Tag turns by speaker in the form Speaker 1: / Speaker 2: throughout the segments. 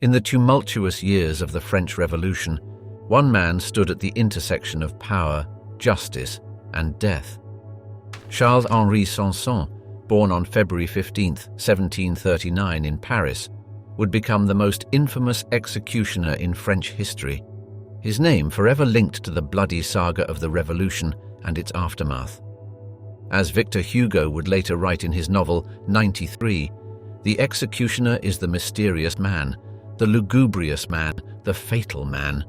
Speaker 1: In the tumultuous years of the French Revolution, one man stood at the intersection of power, justice, and death. Charles-Henri Sanson, born on February 15, 1739 in Paris, would become the most infamous executioner in French history, his name forever linked to the bloody saga of the Revolution and its aftermath. As Victor Hugo would later write in his novel 93, the executioner is the mysterious man, the lugubrious man, the fatal man.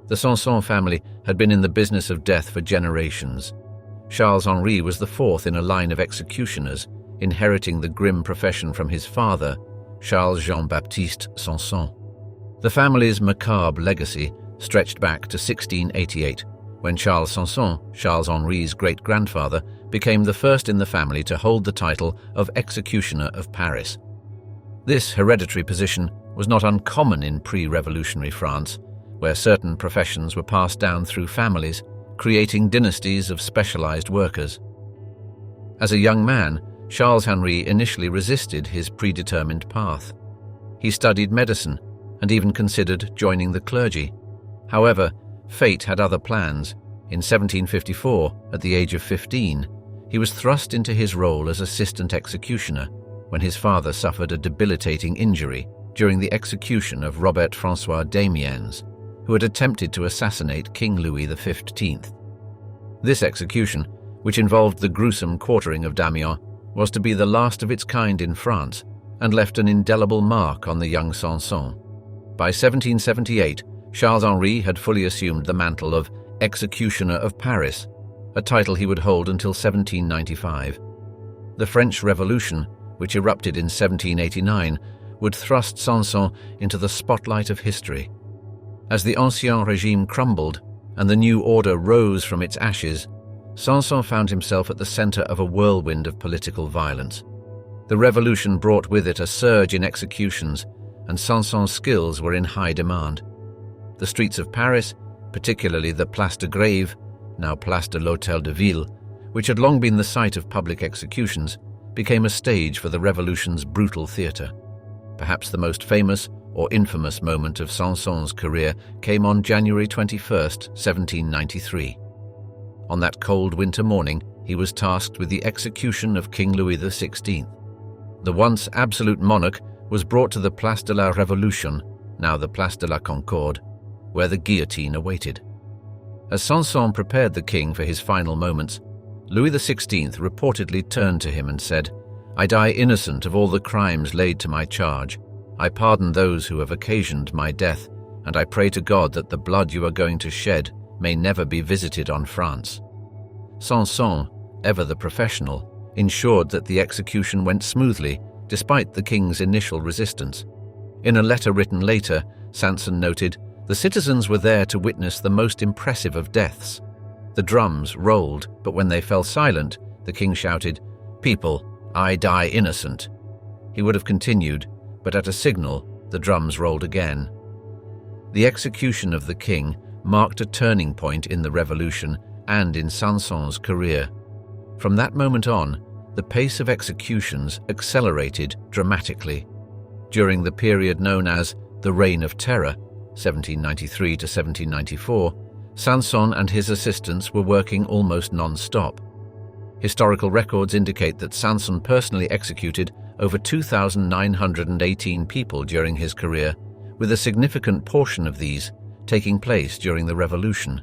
Speaker 1: The Sanson family had been in the business of death for generations. Charles-Henri was the fourth in a line of executioners, inheriting the grim profession from his father, Charles Jean-Baptiste Sanson. The family's macabre legacy stretched back to 1688, when Charles Sanson, Charles-Henri's great-grandfather, became the first in the family to hold the title of Executioner of Paris. This hereditary position was not uncommon in pre-revolutionary France, where certain professions were passed down through families, creating dynasties of specialized workers. As a young man, Charles-Henri initially resisted his predetermined path. He studied medicine and even considered joining the clergy. However, fate had other plans. In 1754, at the age of 15, he was thrust into his role as assistant executioner when his father suffered a debilitating injury during the execution of Robert François d'Amiens, who had attempted to assassinate King Louis XV. This execution, which involved the gruesome quartering of D'Amiens, was to be the last of its kind in France and left an indelible mark on the young Sanson. By 1778, Charles-Henri had fully assumed the mantle of Executioner of Paris, a title he would hold until 1795. The French Revolution, which erupted in 1789, would thrust Sanson into the spotlight of history. As the Ancien Régime crumbled and the new order rose from its ashes, Sanson found himself at the center of a whirlwind of political violence. The revolution brought with it a surge in executions, and Sanson's skills were in high demand. The streets of Paris, particularly the Place de Grève, now Place de l'Hôtel de Ville, which had long been the site of public executions, became a stage for the revolution's brutal theater. Perhaps the most famous or infamous moment of Sanson's career came on January 21, 1793. On that cold winter morning, he was tasked with the execution of King Louis XVI. The once absolute monarch was brought to the Place de la Révolution, now the Place de la Concorde, where the guillotine awaited. As Sanson prepared the king for his final moments, Louis XVI reportedly turned to him and said, "I die innocent of all the crimes laid to my charge. I pardon those who have occasioned my death, and I pray to God that the blood you are going to shed may never be visited on France." Sanson, ever the professional, ensured that the execution went smoothly, despite the king's initial resistance. In a letter written later, Sanson noted, "The citizens were there to witness the most impressive of deaths. The drums rolled, but when they fell silent, the king shouted, 'People, I die innocent.' He would have continued, but at a signal, the drums rolled again." The execution of the king marked a turning point in the revolution and in Sanson's career. From that moment on, the pace of executions accelerated dramatically. During the period known as the Reign of Terror, 1793 to 1794, Sanson and his assistants were working almost non-stop. Historical records indicate that Sanson personally executed over 2,918 people during his career, with a significant portion of these taking place during the Revolution.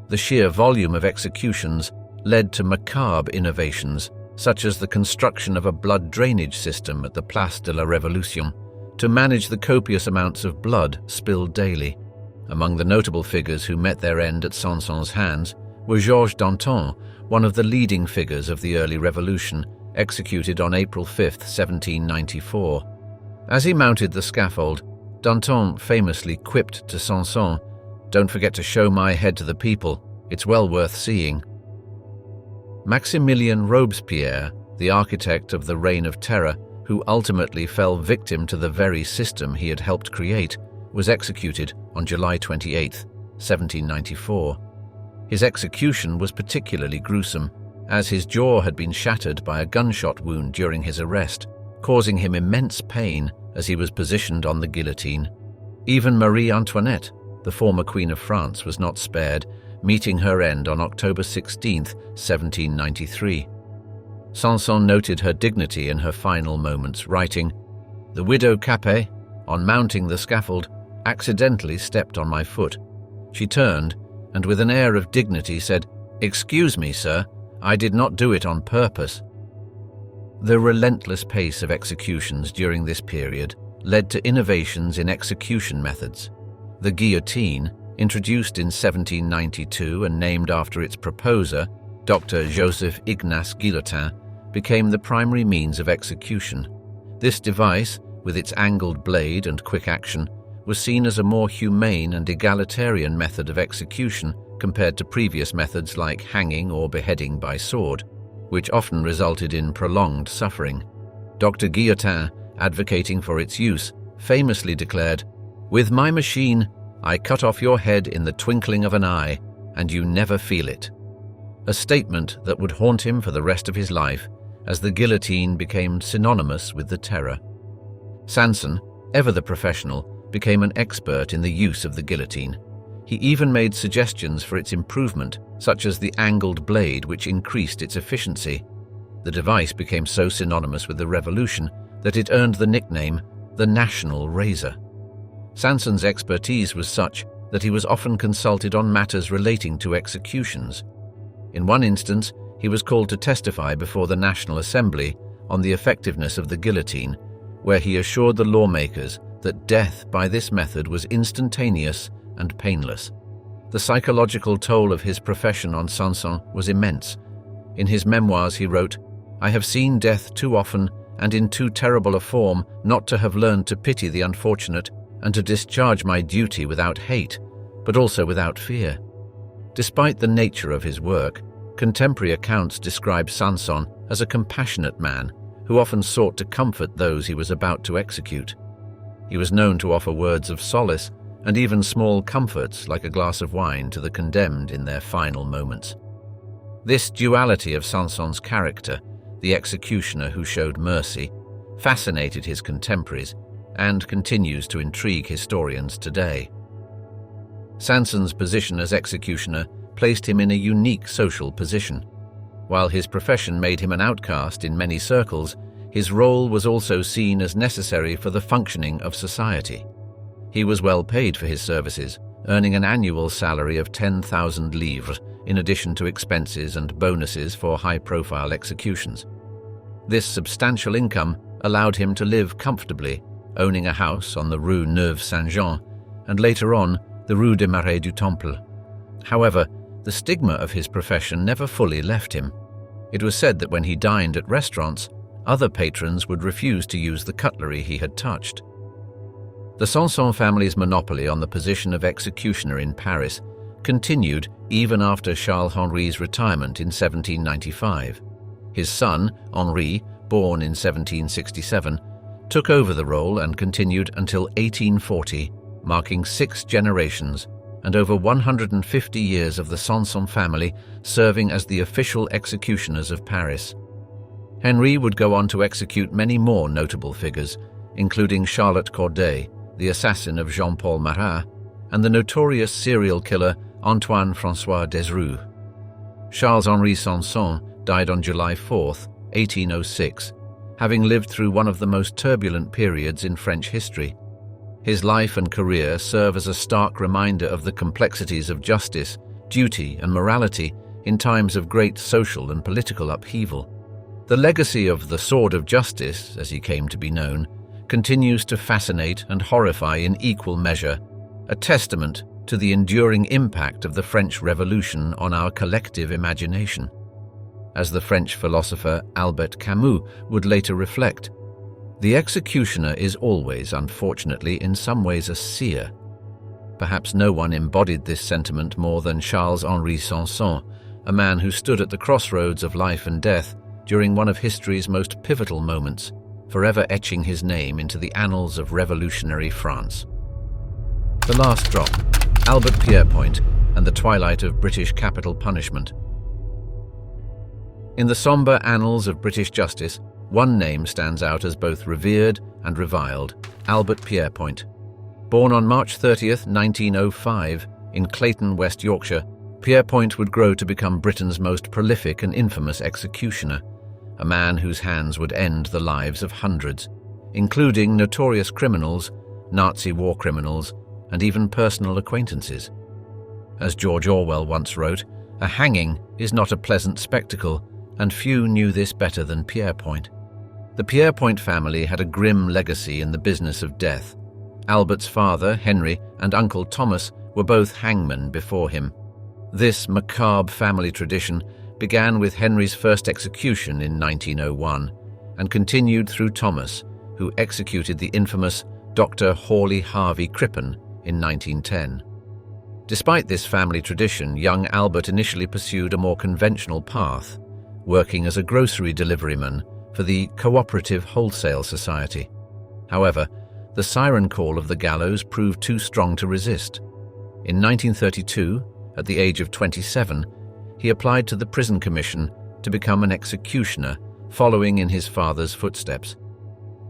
Speaker 1: The sheer volume of executions led to macabre innovations, such as the construction of a blood drainage system at the Place de la Révolution to manage the copious amounts of blood spilled daily. Among the notable figures who met their end at Sanson's hands were Georges Danton, one of the leading figures of the early revolution, executed on April 5, 1794. As he mounted the scaffold, Danton famously quipped to Sanson, "Don't forget to show my head to the people, it's well worth seeing." Maximilien Robespierre, the architect of the Reign of Terror, who ultimately fell victim to the very system he had helped create, was executed on July 28, 1794. His execution was particularly gruesome, as his jaw had been shattered by a gunshot wound during his arrest, causing him immense pain as he was positioned on the guillotine. Even Marie Antoinette, the former Queen of France, was not spared, meeting her end on October 16, 1793. Sanson noted her dignity in her final moments, writing, "The widow Capet, on mounting the scaffold, accidentally stepped on my foot. She turned, and with an air of dignity said, 'Excuse me, sir, I did not do it on purpose.'" The relentless pace of executions during this period led to innovations in execution methods. The guillotine, introduced in 1792 and named after its proposer, Dr. Joseph Ignace Guillotin, became the primary means of execution. This device, with its angled blade and quick action, was seen as a more humane and egalitarian method of execution compared to previous methods like hanging or beheading by sword, which often resulted in prolonged suffering. Dr. Guillotin, advocating for its use, famously declared, "With my machine, I cut off your head in the twinkling of an eye, and you never feel it." A statement that would haunt him for the rest of his life, as the guillotine became synonymous with the terror. Sanson, ever the professional, became an expert in the use of the guillotine. He even made suggestions for its improvement, such as the angled blade, which increased its efficiency. The device became so synonymous with the Revolution that it earned the nickname the National Razor. Sanson's expertise was such that he was often consulted on matters relating to executions. In one instance, he was called to testify before the National Assembly on the effectiveness of the guillotine, where he assured the lawmakers that death by this method was instantaneous and painless. The psychological toll of his profession on Sanson was immense. In his memoirs he wrote, "I have seen death too often and in too terrible a form not to have learned to pity the unfortunate and to discharge my duty without hate, but also without fear." Despite the nature of his work, contemporary accounts describe Sanson as a compassionate man who often sought to comfort those he was about to execute. He was known to offer words of solace and even small comforts like a glass of wine to the condemned in their final moments. This duality of Sanson's character, the executioner who showed mercy, fascinated his contemporaries and continues to intrigue historians today. Sanson's position as executioner placed him in a unique social position. While his profession made him an outcast in many circles, his role was also seen as necessary for the functioning of society. He was well paid for his services, earning an annual salary of 10,000 livres, in addition to expenses and bonuses for high-profile executions. This substantial income allowed him to live comfortably, owning a house on the Rue Neuve Saint-Jean and later on the Rue des Marais du Temple. However, the stigma of his profession never fully left him. It was said that when he dined at restaurants, other patrons would refuse to use the cutlery he had touched. The Sanson family's monopoly on the position of executioner in Paris continued even after Charles-Henri's retirement in 1795. His son, Henri, born in 1767, took over the role and continued until 1840, marking 6 generations and over 150 years of the Sanson family serving as the official executioners of Paris. Henri would go on to execute many more notable figures, including Charlotte Corday, the assassin of Jean-Paul Marat, and the notorious serial killer Antoine François Desrues. Charles-Henri Sanson died on July 4, 1806, having lived through one of the most turbulent periods in French history. His life and career serve as a stark reminder of the complexities of justice, duty, and morality in times of great social and political upheaval. The legacy of the Sword of Justice, as he came to be known, continues to fascinate and horrify in equal measure, a testament to the enduring impact of the French Revolution on our collective imagination. As the French philosopher Albert Camus would later reflect, the executioner is always, unfortunately, in some ways a seer. Perhaps no one embodied this sentiment more than Charles-Henri Sanson, a man who stood at the crossroads of life and death during one of history's most pivotal moments, forever etching his name into the annals of revolutionary France. The Last Drop, Albert Pierrepoint, and the Twilight of British Capital Punishment. In the sombre annals of British justice, one name stands out as both revered and reviled: Albert Pierrepoint. Born on March 30th, 1905, in Clayton, West Yorkshire, Pierrepoint would grow to become Britain's most prolific and infamous executioner, a man whose hands would end the lives of hundreds, including notorious criminals, Nazi war criminals, and even personal acquaintances. As George Orwell once wrote, a hanging is not a pleasant spectacle, and few knew this better than Pierrepoint. The Pierrepoint family had a grim legacy in the business of death. Albert's father, Henry, and uncle Thomas were both hangmen before him. This macabre family tradition began with Henry's first execution in 1901 and continued through Thomas, who executed the infamous Dr. Hawley Harvey Crippen in 1910. Despite this family tradition, young Albert initially pursued a more conventional path, working as a grocery deliveryman for the Cooperative Wholesale Society. However, the siren call of the gallows proved too strong to resist. In 1932, at the age of 27, he applied to the Prison Commission to become an executioner, following in his father's footsteps.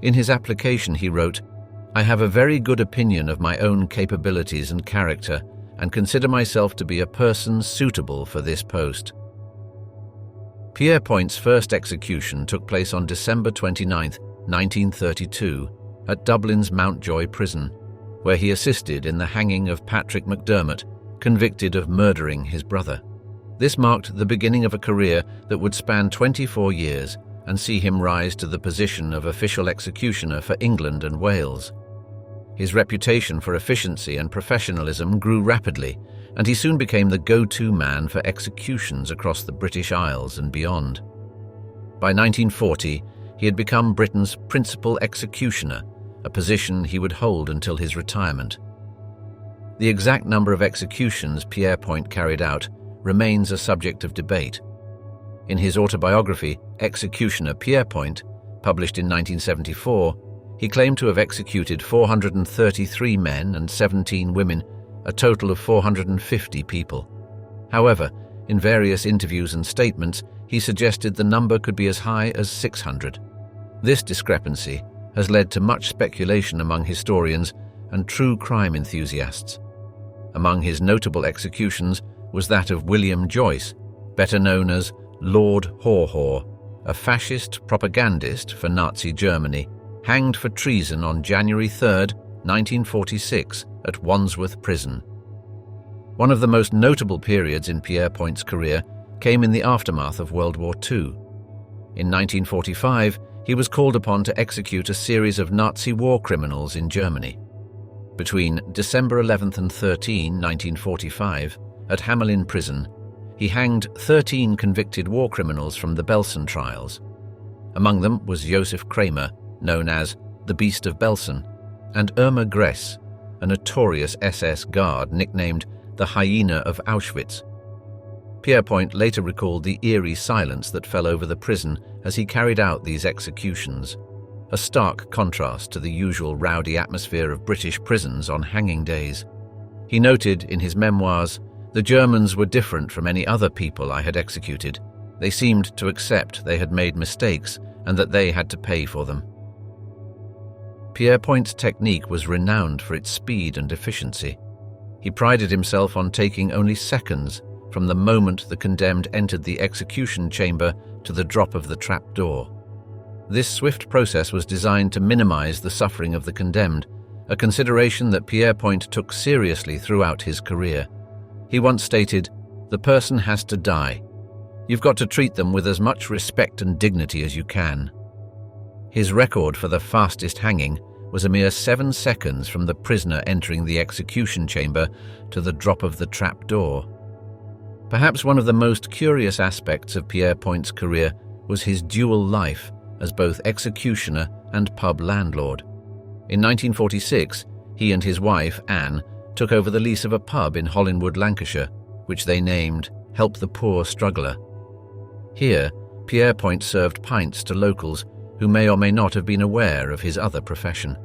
Speaker 1: In his application he wrote, "I have a very good opinion of my own capabilities and character, and consider myself to be a person suitable for this post." Pierrepoint's first execution took place on December 29, 1932, at Dublin's Mountjoy prison, where he assisted in the hanging of Patrick McDermott, convicted of murdering his brother. This marked the beginning of a career that would span 24 years and see him rise to the position of official executioner for England and Wales. His reputation for efficiency and professionalism grew rapidly, and he soon became the go-to man for executions across the British Isles and beyond. By 1940, he had become Britain's principal executioner, a position he would hold until his retirement. The exact number of executions Pierrepoint carried out remains a subject of debate. In his autobiography, Executioner Pierrepoint, published in 1974, he claimed to have executed 433 men and 17 women, a total of 450 people. However, in various interviews and statements, he suggested the number could be as high as 600. This discrepancy has led to much speculation among historians and true crime enthusiasts. Among his notable executions was that of William Joyce, better known as Lord Haw-Haw, a fascist propagandist for Nazi Germany, hanged for treason on January 3, 1946, at Wandsworth Prison. One of the most notable periods in Pierrepoint's career came in the aftermath of World War II. In 1945, he was called upon to execute a series of Nazi war criminals in Germany. Between December 11 and 13, 1945, at Hamelin Prison, he hanged 13 convicted war criminals from the Belsen trials. Among them was Josef Kramer, known as the Beast of Belsen, and Irma Gress, a notorious SS guard nicknamed the Hyena of Auschwitz. Pierrepoint later recalled the eerie silence that fell over the prison as he carried out these executions, a stark contrast to the usual rowdy atmosphere of British prisons on hanging days. He noted in his memoirs, "The Germans were different from any other people I had executed. They seemed to accept they had made mistakes and that they had to pay for them." Pierrepoint's technique was renowned for its speed and efficiency. He prided himself on taking only seconds from the moment the condemned entered the execution chamber to the drop of the trap door. This swift process was designed to minimize the suffering of the condemned, a consideration that Pierrepoint took seriously throughout his career. He once stated, "The person has to die. You've got to treat them with as much respect and dignity as you can." His record for the fastest hanging was a mere 7 seconds from the prisoner entering the execution chamber to the drop of the trap door. Perhaps one of the most curious aspects of Pierrepoint's career was his dual life as both executioner and pub landlord. In 1946, he and his wife, Anne, took over the lease of a pub in Hollingwood, Lancashire, which they named Help the Poor Struggler. Here, Pierrepoint served pints to locals who may or may not have been aware of his other profession.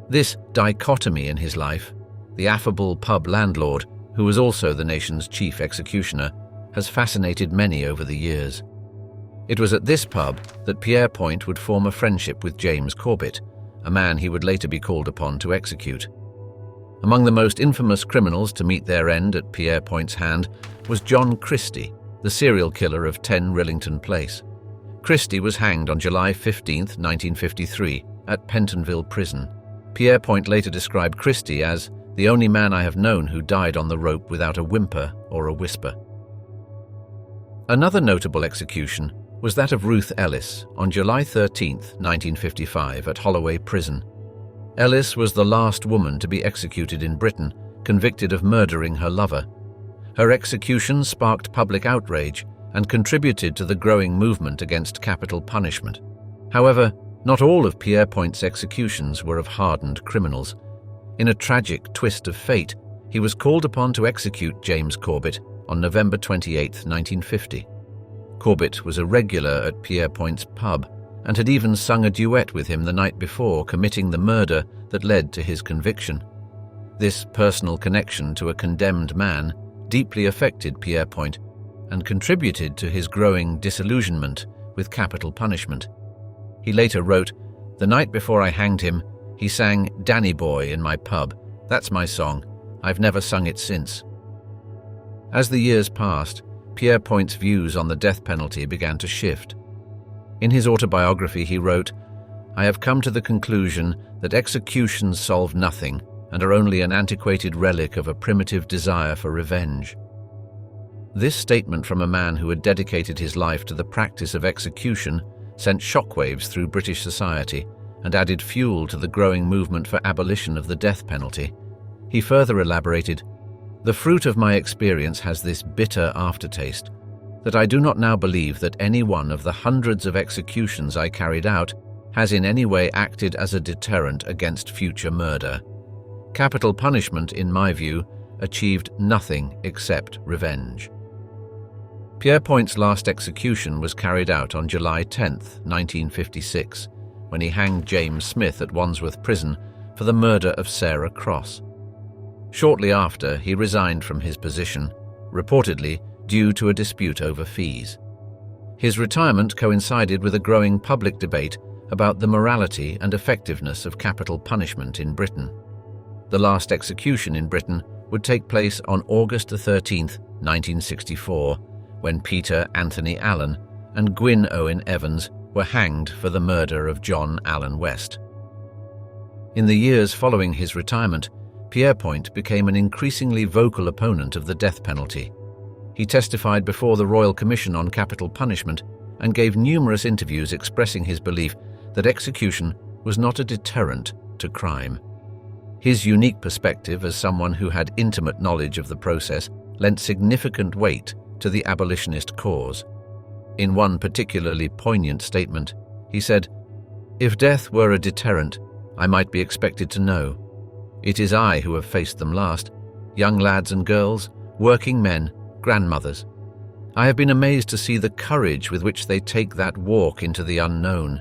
Speaker 1: This dichotomy in his life, the affable pub landlord, who was also the nation's chief executioner, has fascinated many over the years. It was at this pub that Pierrepoint would form a friendship with James Corbett, a man he would later be called upon to execute. Among the most infamous criminals to meet their end at Pierrepoint's hand was John Christie, the serial killer of 10 Rillington Place. Christie was hanged on July 15, 1953, at Pentonville Prison. Pierrepoint later described Christie as the only man I have known who died on the rope without a whimper or a whisper. Another notable execution was that of Ruth Ellis on July 13, 1955, at Holloway Prison. Ellis was the last woman to be executed in Britain, convicted of murdering her lover. Her execution sparked public outrage and contributed to the growing movement against capital punishment. However, not all of Pierrepoint's executions were of hardened criminals. In a tragic twist of fate, he was called upon to execute James Corbett on November 28, 1950. Corbett was a regular at Pierrepoint's pub and had even sung a duet with him the night before committing the murder that led to his conviction. This personal connection to a condemned man deeply affected Pierrepoint and contributed to his growing disillusionment with capital punishment. He later wrote, "The night before I hanged him, he sang 'Danny Boy' in my pub. That's my song. I've never sung it since." As the years passed, Pierrepoint's views on the death penalty began to shift. In his autobiography he wrote, "I have come to the conclusion that executions solve nothing and are only an antiquated relic of a primitive desire for revenge." This statement from a man who had dedicated his life to the practice of execution sent shockwaves through British society and added fuel to the growing movement for abolition of the death penalty. He further elaborated, "The fruit of my experience has this bitter aftertaste, that I do not now believe that any one of the hundreds of executions I carried out has in any way acted as a deterrent against future murder. Capital punishment, in my view, achieved nothing except revenge." Pierrepoint's last execution was carried out on July 10, 1956, when he hanged James Smith at Wandsworth Prison for the murder of Sarah Cross. Shortly after, he resigned from his position, reportedly due to a dispute over fees. His retirement coincided with a growing public debate about the morality and effectiveness of capital punishment in Britain. The last execution in Britain would take place on August 13, 1964, when Peter Anthony Allen and Gwyn Owen Evans were hanged for the murder of John Allen West. In the years following his retirement, Pierrepoint became an increasingly vocal opponent of the death penalty. He testified before the Royal Commission on Capital Punishment and gave numerous interviews expressing his belief that execution was not a deterrent to crime. His unique perspective as someone who had intimate knowledge of the process lent significant weight to the abolitionist cause. In one particularly poignant statement, he said, "If death were a deterrent, I might be expected to know. It is I who have faced them last, young lads and girls, working men, grandmothers. I have been amazed to see the courage with which they take that walk into the unknown.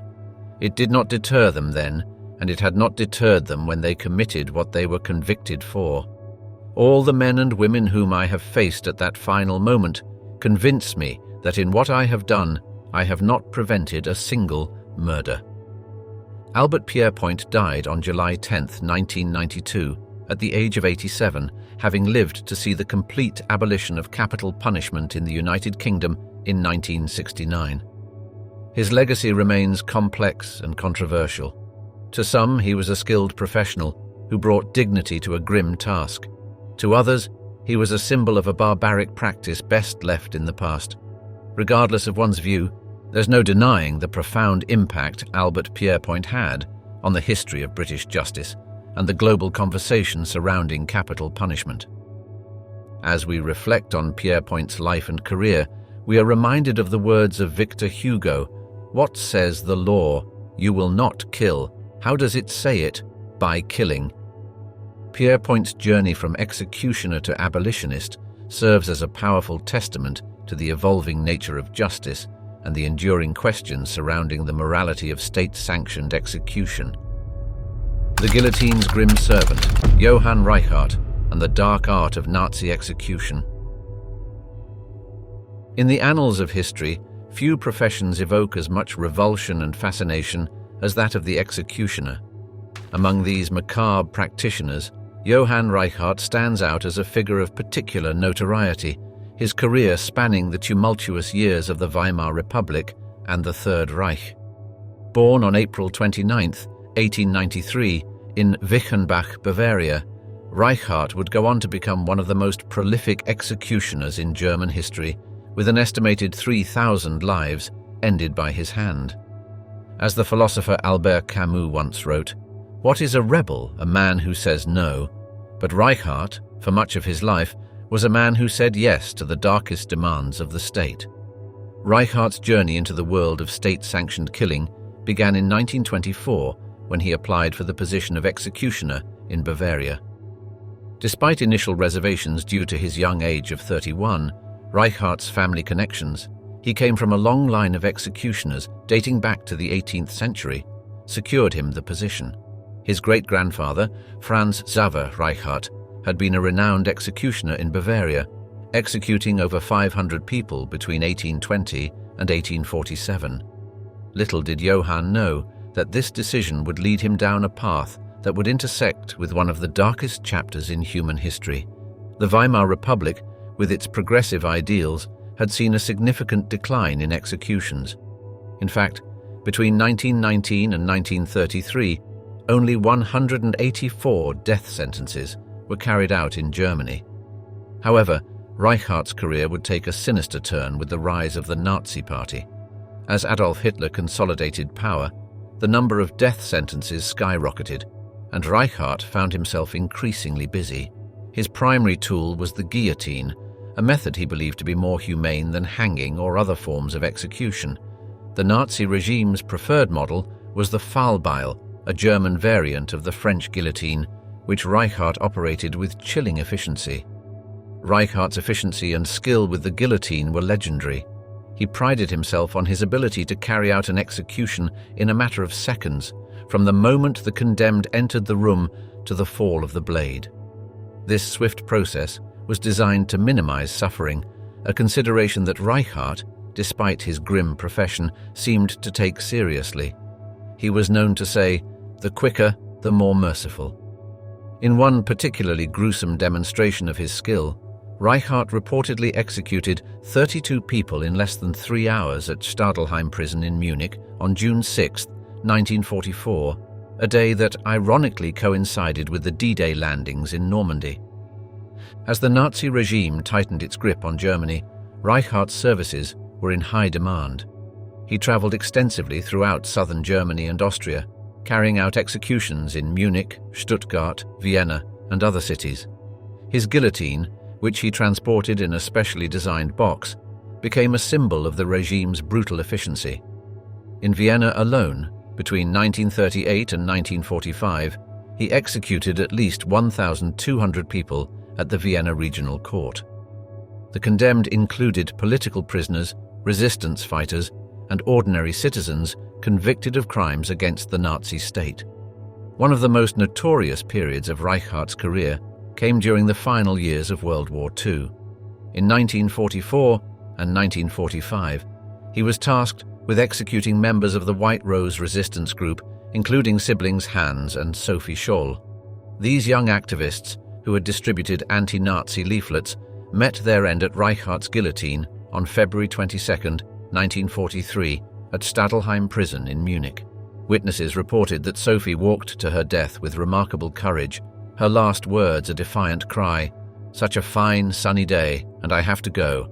Speaker 1: It did not deter them then, and it had not deterred them when they committed what they were convicted for. All the men and women whom I have faced at that final moment convince me that in what I have done, I have not prevented a single murder." Albert Pierrepoint died on July 10, 1992, at the age of 87, having lived to see the complete abolition of capital punishment in the United Kingdom in 1969. His legacy remains complex and controversial. To some, he was a skilled professional who brought dignity to a grim task. To others, he was a symbol of a barbaric practice best left in the past. Regardless of one's view, there's no denying the profound impact Albert Pierrepoint had on the history of British justice and the global conversation surrounding capital punishment. As we reflect on Pierrepoint's life and career, we are reminded of the words of Victor Hugo, "What says the law? You will not kill. How does it say it? By killing." Pierrepoint's journey from executioner to abolitionist serves as a powerful testament to the evolving nature of justice and the enduring questions surrounding the morality of state-sanctioned execution. The guillotine's grim servant, Johann Reichhart, and the dark art of Nazi execution. In the annals of history, few professions evoke as much revulsion and fascination as that of the executioner. Among these macabre practitioners, Johann Reichhart stands out as a figure of particular notoriety, his career spanning the tumultuous years of the Weimar Republic and the Third Reich. Born on April 29, 1893, in Wichenbach, Bavaria, Reichhart would go on to become one of the most prolific executioners in German history, with an estimated 3,000 lives ended by his hand. As the philosopher Albert Camus once wrote, "What is a rebel? A man who says no." But Reichhart, for much of his life, was a man who said yes to the darkest demands of the state. Reichhart's journey into the world of state-sanctioned killing began in 1924 when he applied for the position of executioner in Bavaria. Despite initial reservations due to his young age of 31, Reichhart's family connections, he came from a long line of executioners dating back to the 18th century, secured him the position. His great-grandfather, Franz Reichhart, had been a renowned executioner in Bavaria, executing over 500 people between 1820 and 1847. Little did Johann know that this decision would lead him down a path that would intersect with one of the darkest chapters in human history. The Weimar Republic, with its progressive ideals, had seen a significant decline in executions. In fact, between 1919 and 1933, only 184 death sentences were carried out in Germany. However, Reichhart's career would take a sinister turn with the rise of the Nazi Party. As Adolf Hitler consolidated power, the number of death sentences skyrocketed, and Reichhart found himself increasingly busy. His primary tool was the guillotine, a method he believed to be more humane than hanging or other forms of execution. The Nazi regime's preferred model was the Fallbeil, a German variant of the French guillotine, which Reichhart operated with chilling efficiency. Reichhart's efficiency and skill with the guillotine were legendary. He prided himself on his ability to carry out an execution in a matter of seconds, from the moment the condemned entered the room to the fall of the blade. This swift process was designed to minimize suffering, a consideration that Reichhart, despite his grim profession, seemed to take seriously. He was known to say, "The quicker, the more merciful." In one particularly gruesome demonstration of his skill, Reichhart reportedly executed 32 people in less than 3 hours at Stadelheim prison in Munich on June 6, 1944, a day that ironically coincided with the D-Day landings in Normandy. As the Nazi regime tightened its grip on Germany, Reichhardt's services were in high demand. He traveled extensively throughout southern Germany and Austria, carrying out executions in Munich, Stuttgart, Vienna, and other cities. His guillotine, which he transported in a specially designed box, became a symbol of the regime's brutal efficiency. In Vienna alone, between 1938 and 1945, he executed at least 1,200 people at the Vienna Regional Court. The condemned included political prisoners, resistance fighters, and ordinary citizens convicted of crimes against the Nazi state. One of the most notorious periods of Reichhardt's career came during the final years of World War II. In 1944 and 1945, he was tasked with executing members of the White Rose resistance group, including siblings Hans and Sophie Scholl. These young activists, who had distributed anti-Nazi leaflets, met their end at Reichhardt's guillotine on February 22, 1943, at Stadelheim prison in Munich. Witnesses reported that Sophie walked to her death with remarkable courage, her last words a defiant cry, "Such a fine, sunny day, and I have to go.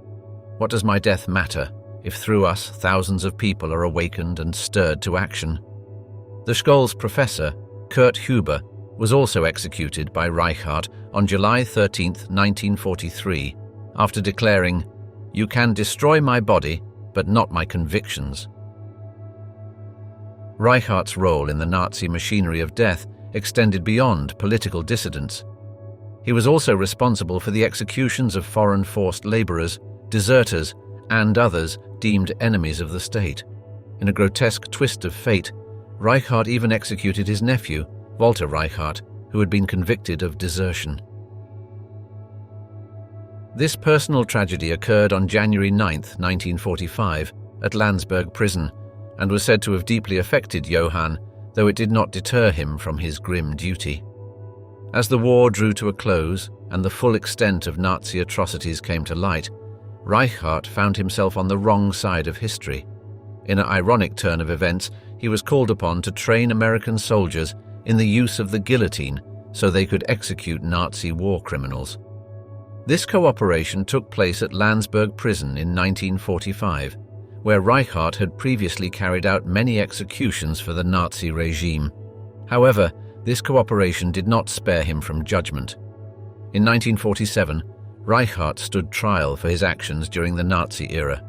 Speaker 1: What does my death matter, if through us thousands of people are awakened and stirred to action?" The Scholl's professor, Kurt Huber, was also executed by Reichhart on July 13, 1943, after declaring, "You can destroy my body, but not my convictions." Reichhardt's role in the Nazi machinery of death extended beyond political dissidents. He was also responsible for the executions of foreign forced laborers, deserters, and others deemed enemies of the state. In a grotesque twist of fate, Reichhart even executed his nephew, Walter Reichhart, who had been convicted of desertion. This personal tragedy occurred on January 9, 1945, at Landsberg prison and was said to have deeply affected Johann, though it did not deter him from his grim duty. As the war drew to a close and the full extent of Nazi atrocities came to light, Reichhart found himself on the wrong side of history. In an ironic turn of events, he was called upon to train American soldiers in the use of the guillotine so they could execute Nazi war criminals. This cooperation took place at Landsberg prison in 1945, where Reichhart had previously carried out many executions for the Nazi regime. However, this cooperation did not spare him from judgment. In 1947, Reichhart stood trial for his actions during the Nazi era.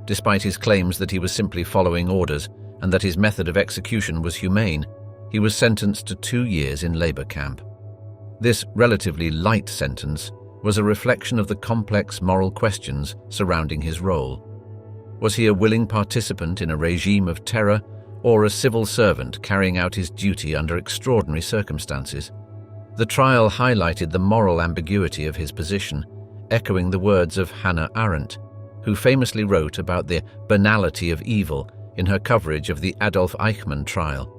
Speaker 1: Despite his claims that he was simply following orders and that his method of execution was humane, he was sentenced to 2 years in labor camp. This relatively light sentence was a reflection of the complex moral questions surrounding his role. Was he a willing participant in a regime of terror or a civil servant carrying out his duty under extraordinary circumstances? The trial highlighted the moral ambiguity of his position, echoing the words of Hannah Arendt, who famously wrote about the banality of evil in her coverage of the Adolf Eichmann trial.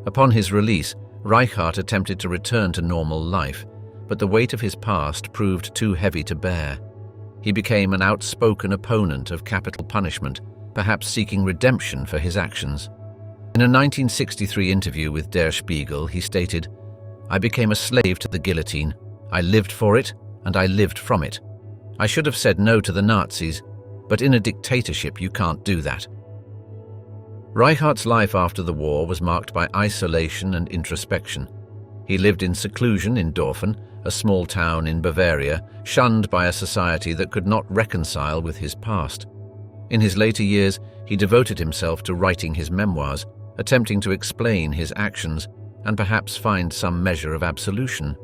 Speaker 1: Upon his release, Reichhart attempted to return to normal life, but the weight of his past proved too heavy to bear. He became an outspoken opponent of capital punishment, perhaps seeking redemption for his actions. In a 1963 interview with Der Spiegel, he stated, "I became a slave to the guillotine. I lived for it, and I lived from it. I should have said no to the Nazis, but in a dictatorship you can't do that." Reichhart's life after the war was marked by isolation and introspection. He lived in seclusion in Dorfen, a small town in Bavaria, shunned by a society that could not reconcile with his past. In his later years, he devoted himself to writing his memoirs, attempting to explain his actions and perhaps find some measure of absolution.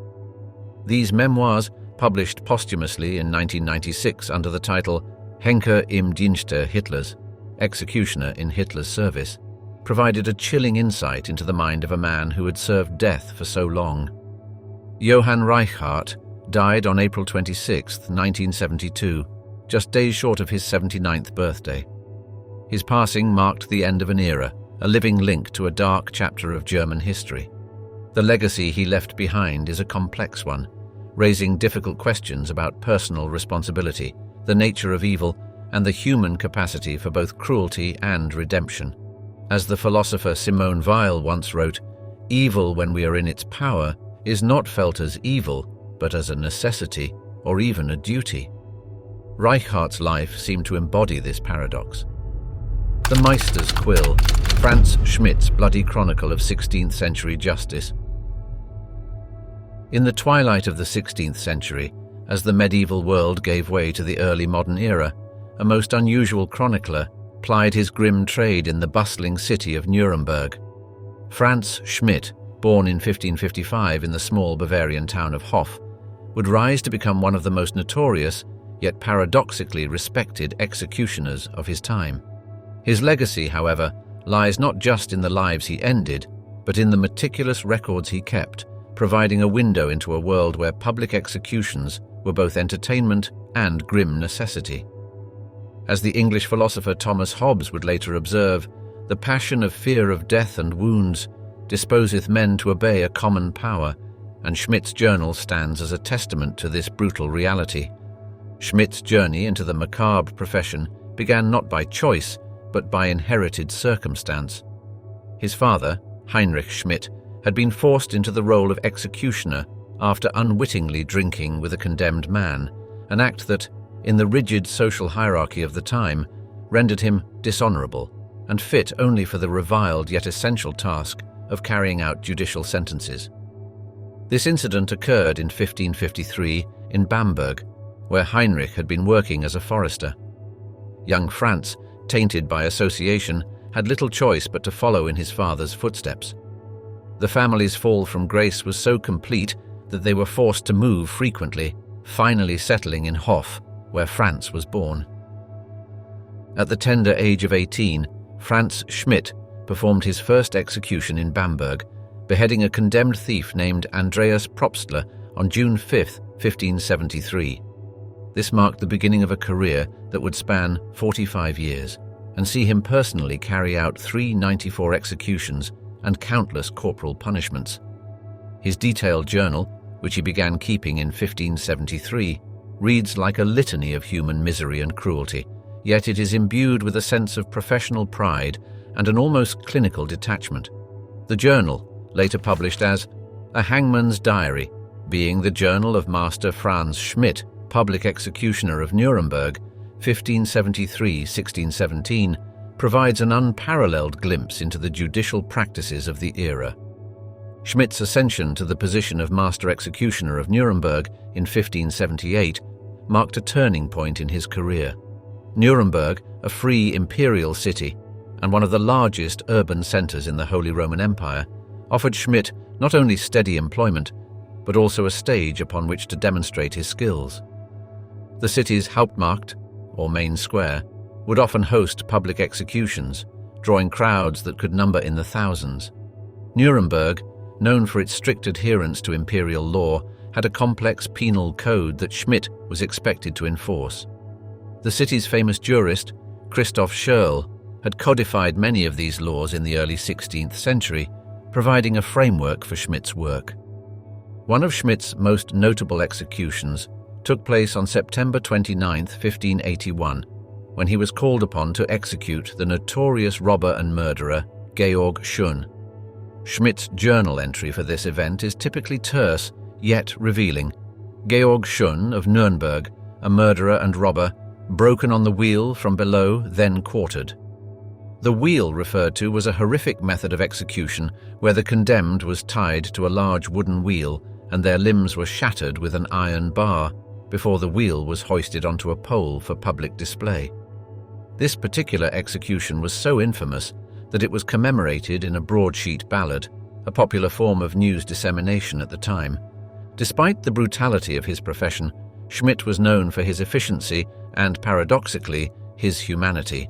Speaker 1: These memoirs, published posthumously in 1996 under the title Henker im Dienste Hitlers, Executioner in Hitler's Service, provided a chilling insight into the mind of a man who had served death for so long. Johann Reichhart died on April 26, 1972, just days short of his 79th birthday. His passing marked the end of an era, a living link to a dark chapter of German history. The legacy he left behind is a complex one, raising difficult questions about personal responsibility, the nature of evil, and the human capacity for both cruelty and redemption. As the philosopher Simone Weil once wrote, "Evil, when we are in its power, is not felt as evil, but as a necessity or even a duty." Reichhart's life seemed to embody this paradox. The Meister's Quill, Franz Schmidt's bloody chronicle of 16th century justice. In the twilight of the 16th century, as the medieval world gave way to the early modern era, a most unusual chronicler plied his grim trade in the bustling city of Nuremberg. Franz Schmidt, born in 1555 in the small Bavarian town of Hof, would rise to become one of the most notorious, yet paradoxically respected executioners of his time. His legacy, however, lies not just in the lives he ended, but in the meticulous records he kept, providing a window into a world where public executions were both entertainment and grim necessity. As the English philosopher Thomas Hobbes would later observe, "The passion of fear of death and wounds disposeth men to obey a common power," and Schmidt's journal stands as a testament to this brutal reality. Schmidt's journey into the macabre profession began not by choice, but by inherited circumstance. His father, Heinrich Schmidt, had been forced into the role of executioner after unwittingly drinking with a condemned man, an act that, in the rigid social hierarchy of the time, rendered him dishonorable and fit only for the reviled yet essential task of carrying out judicial sentences. This incident occurred in 1553 in Bamberg, where Heinrich had been working as a forester. Young Frantz, tainted by association, had little choice but to follow in his father's footsteps. The family's fall from grace was so complete that they were forced to move frequently, finally settling in Hof, where Frantz was born. At the tender age of 18, Franz Schmidt performed his first execution in Bamberg, beheading a condemned thief named Andreas Propstler on June 5, 1573. This marked the beginning of a career that would span 45 years. and see him personally carry out 394 executions and countless corporal punishments. His detailed journal, which he began keeping in 1573, reads like a litany of human misery and cruelty, yet it is imbued with a sense of professional pride and an almost clinical detachment. The journal, later published as A Hangman's Diary, being the journal of Master Franz Schmidt, public executioner of Nuremberg, 1573-1617, provides an unparalleled glimpse into the judicial practices of the era. Schmidt's ascension to the position of Master Executioner of Nuremberg in 1578 marked a turning point in his career. Nuremberg, a free imperial city and one of the largest urban centers in the Holy Roman Empire, offered Schmidt not only steady employment, but also a stage upon which to demonstrate his skills. The city's Hauptmarkt, or main square, would often host public executions, drawing crowds that could number in the thousands. Nuremberg, known for its strict adherence to imperial law, had a complex penal code that Schmidt was expected to enforce. The city's famous jurist, Christoph Schörl, had codified many of these laws in the early 16th century, providing a framework for Schmidt's work. One of Schmidt's most notable executions took place on September 29, 1581, when he was called upon to execute the notorious robber and murderer Georg Schön. Schmidt's journal entry for this event is typically terse, yet revealing. Georg Schön of Nuremberg, a murderer and robber, broken on the wheel from below, then quartered. The wheel referred to was a horrific method of execution where the condemned was tied to a large wooden wheel and their limbs were shattered with an iron bar before the wheel was hoisted onto a pole for public display. This particular execution was so infamous that it was commemorated in a broadsheet ballad, a popular form of news dissemination at the time. Despite the brutality of his profession, Schmidt was known for his efficiency and, paradoxically, his humanity.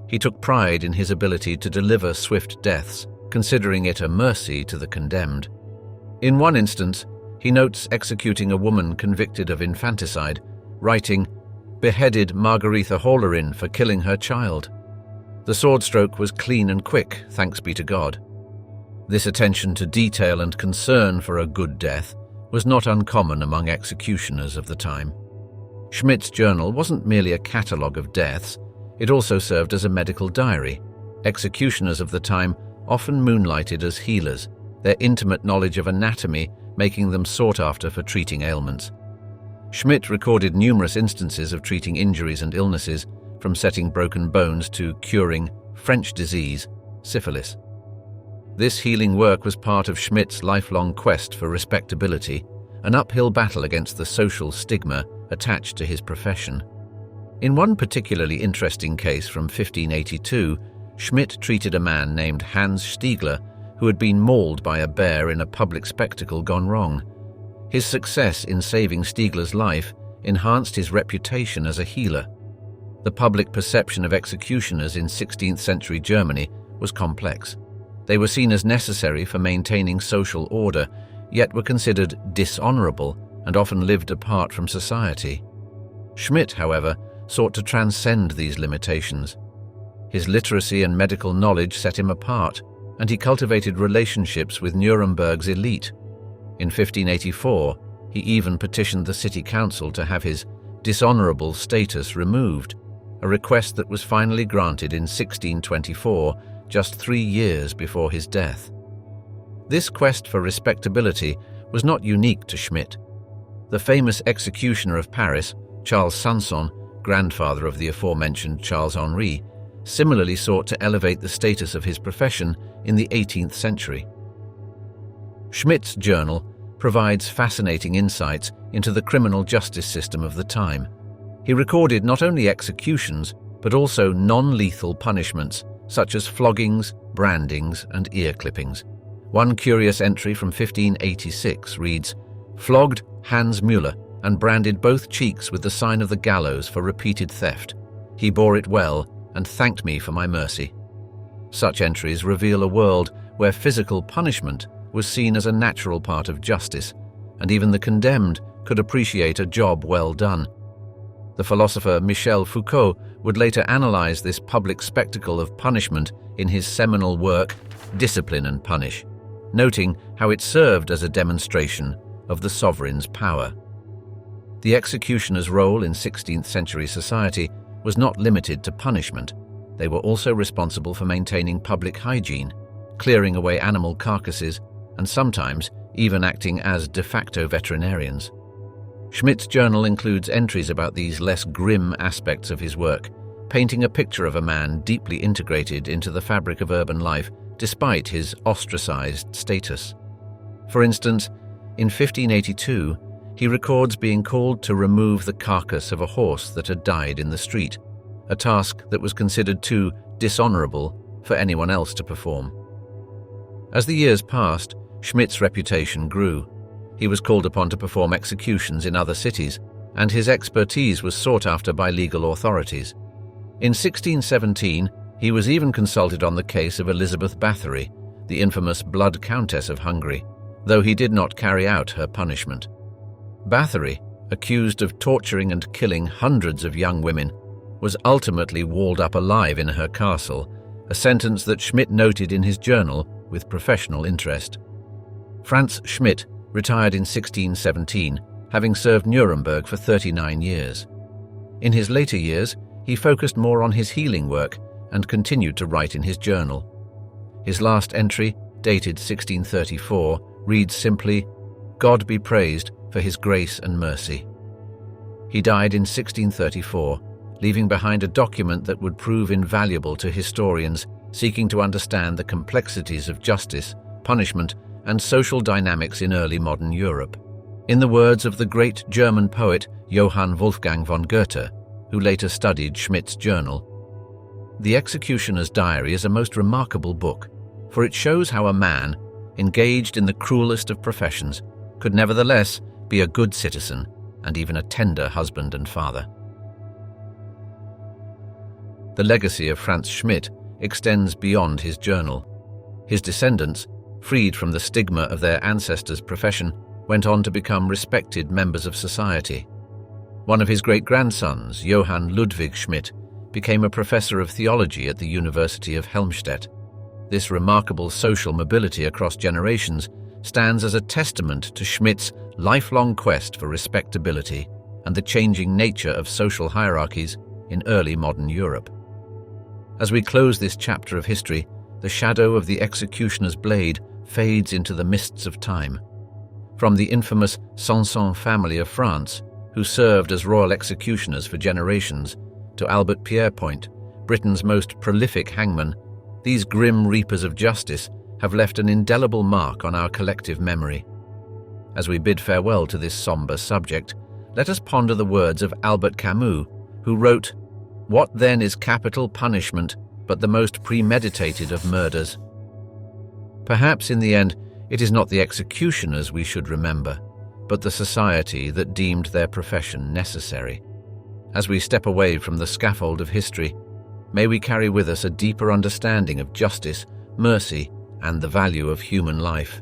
Speaker 1: He took pride in his ability to deliver swift deaths, considering it a mercy to the condemned. In one instance, he notes executing a woman convicted of infanticide, writing, "Beheaded Margaretha Hallerin for killing her child." The sword stroke was clean and quick, thanks be to God. This attention to detail and concern for a good death was not uncommon among executioners of the time. Schmidt's journal wasn't merely a catalogue of deaths, it also served as a medical diary. Executioners of the time often moonlighted as healers, their intimate knowledge of anatomy making them sought after for treating ailments. Schmidt recorded numerous instances of treating injuries and illnesses, from setting broken bones to curing French disease, syphilis. This healing work was part of Schmidt's lifelong quest for respectability, an uphill battle against the social stigma attached to his profession. In one particularly interesting case from 1582, Schmidt treated a man named Hans Stiegler who had been mauled by a bear in a public spectacle gone wrong. His success in saving Stiegler's life enhanced his reputation as a healer. The public perception of executioners in 16th century Germany was complex. They were seen as necessary for maintaining social order, yet were considered dishonorable and often lived apart from society. Schmidt, however, sought to transcend these limitations. His literacy and medical knowledge set him apart, and he cultivated relationships with Nuremberg's elite. In 1584, he even petitioned the city council to have his dishonorable status removed, a request that was finally granted in 1624, just 3 years before his death. This quest for respectability was not unique to Schmidt. The famous executioner of Paris, Charles Sanson, grandfather of the aforementioned Charles-Henri, similarly sought to elevate the status of his profession in the 18th century. Schmidt's journal provides fascinating insights into the criminal justice system of the time. He recorded not only executions, but also non-lethal punishments, such as floggings, brandings, and ear clippings. One curious entry from 1586 reads, "Flogged Hans Müller and branded both cheeks with the sign of the gallows for repeated theft. He bore it well and thanked me for my mercy." Such entries reveal a world where physical punishment was seen as a natural part of justice, and even the condemned could appreciate a job well done. The philosopher Michel Foucault would later analyze this public spectacle of punishment in his seminal work, Discipline and Punish, noting how it served as a demonstration of the sovereign's power. The executioner's role in 16th century society was not limited to punishment. They were also responsible for maintaining public hygiene, clearing away animal carcasses, and sometimes even acting as de facto veterinarians. Schmidt's journal includes entries about these less grim aspects of his work, painting a picture of a man deeply integrated into the fabric of urban life despite his ostracized status. For instance, in 1582, he records being called to remove the carcass of a horse that had died in the street, a task that was considered too dishonorable for anyone else to perform. As the years passed, Schmidt's reputation grew. He was called upon to perform executions in other cities, and his expertise was sought after by legal authorities. In 1617, he was even consulted on the case of Elizabeth Bathory, the infamous Blood Countess of Hungary, though he did not carry out her punishment. Bathory, accused of torturing and killing hundreds of young women, was ultimately walled up alive in her castle, a sentence that Schmidt noted in his journal with professional interest. Frantz Schmidt retired in 1617, having served Nuremberg for 39 years. In his later years, he focused more on his healing work and continued to write in his journal. His last entry, dated 1634, reads simply, "God be praised for his grace and mercy." He died in 1634, leaving behind a document that would prove invaluable to historians seeking to understand the complexities of justice, punishment, and social dynamics in early modern Europe. In the words of the great German poet Johann Wolfgang von Goethe, who later studied Schmidt's journal, "The Executioner's Diary is a most remarkable book, for it shows how a man, engaged in the cruelest of professions, could nevertheless be a good citizen and even a tender husband and father." The legacy of Franz Schmidt extends beyond his journal. His descendants, freed from the stigma of their ancestors' profession, went on to become respected members of society. One of his great-grandsons, Johann Ludwig Schmidt, became a professor of theology at the University of Helmstedt. This remarkable social mobility across generations stands as a testament to Schmidt's lifelong quest for respectability and the changing nature of social hierarchies in early modern Europe. As we close this chapter of history, the shadow of the executioner's blade fades into the mists of time. From the infamous Sanson family of France, who served as royal executioners for generations, to Albert Pierrepoint, Britain's most prolific hangman, these grim reapers of justice have left an indelible mark on our collective memory. As we bid farewell to this somber subject, let us ponder the words of Albert Camus, who wrote, "What then is capital punishment but the most premeditated of murders?" Perhaps in the end, it is not the executioners we should remember, but the society that deemed their profession necessary. As we step away from the scaffold of history, may we carry with us a deeper understanding of justice, mercy, and the value of human life.